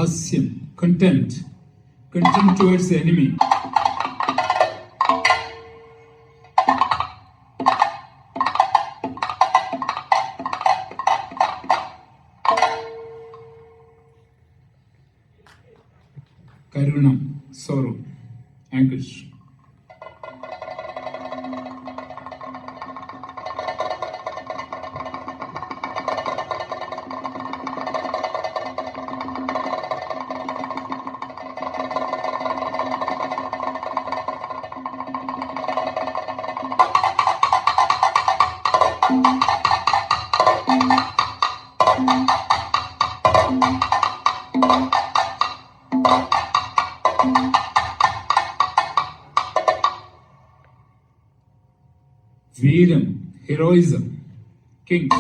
ഹാസ്യം, contempt towards the enemy. Karuna, sorrow, anguish. Veeram, heroism, kings.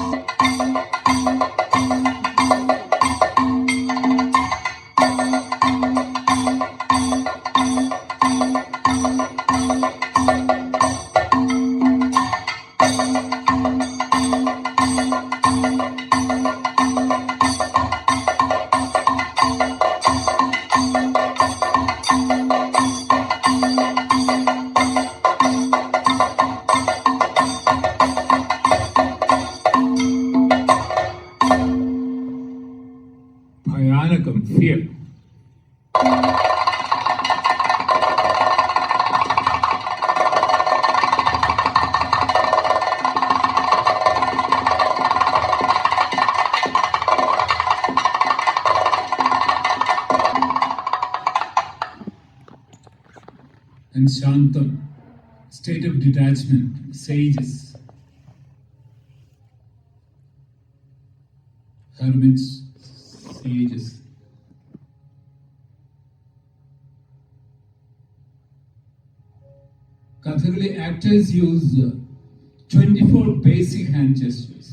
Bhayanakam, fear. And Shantam, state of detachment, sages, hermits, sages. Kathakali actors use 24 basic hand gestures.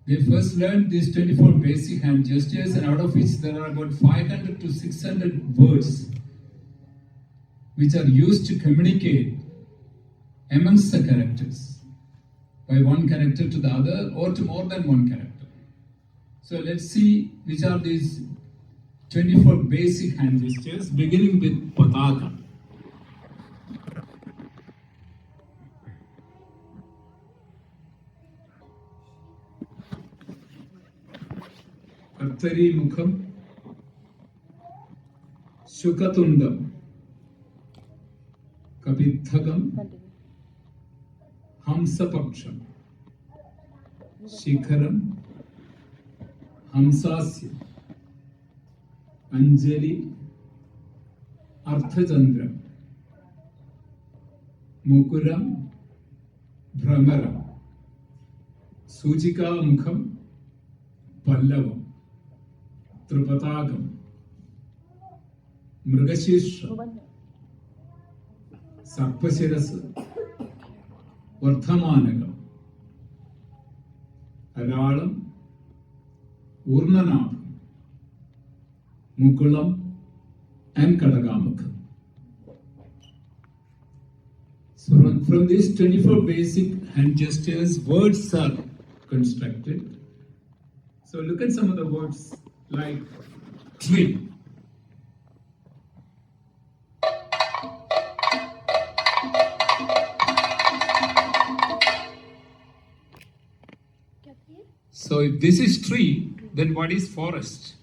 They first learned these 24 basic hand gestures, and out of which there are about 500 to 600 words which are used to communicate amongst the characters, by one character to the other or to more than one character. So let's see which are these 24 basic hand gestures, beginning with Pataka. Kartari Mukham, Shukatundam, Kapithagam, Hamsapaksham, Shikharam, Hamsasya, Anjali, Arthachandram, Mukuram, Brahmaram, Sujika Mukham, Pallavam, Trupatagam, Mrugashishra, Sarpashirasa, Vardhamanagam, Aralam, Urnanabham, Mukulam, and Kadagamukham. So from these 24 basic hand gestures, words are constructed. So look at some of the words like tree. So if this is tree, then what is forest?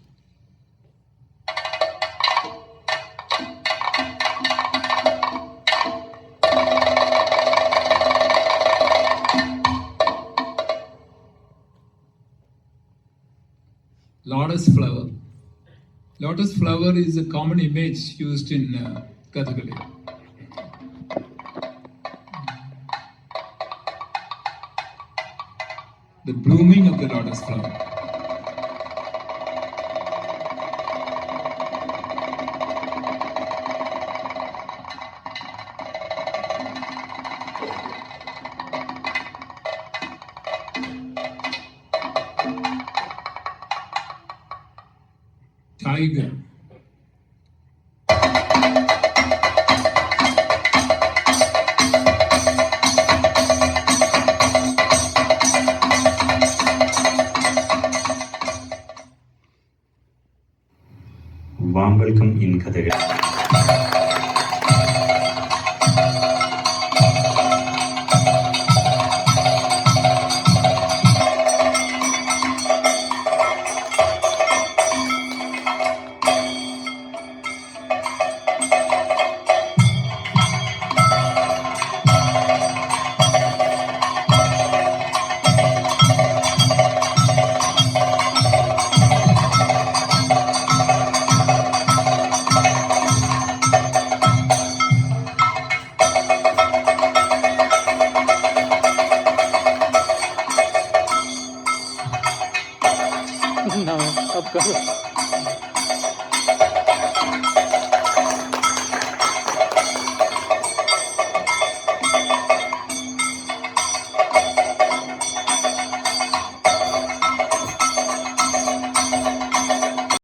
Lotus flower. Lotus flower is a common image used in Kathakali. The blooming of the lotus flower. Tiger. welcome in Kathakali. No, of course.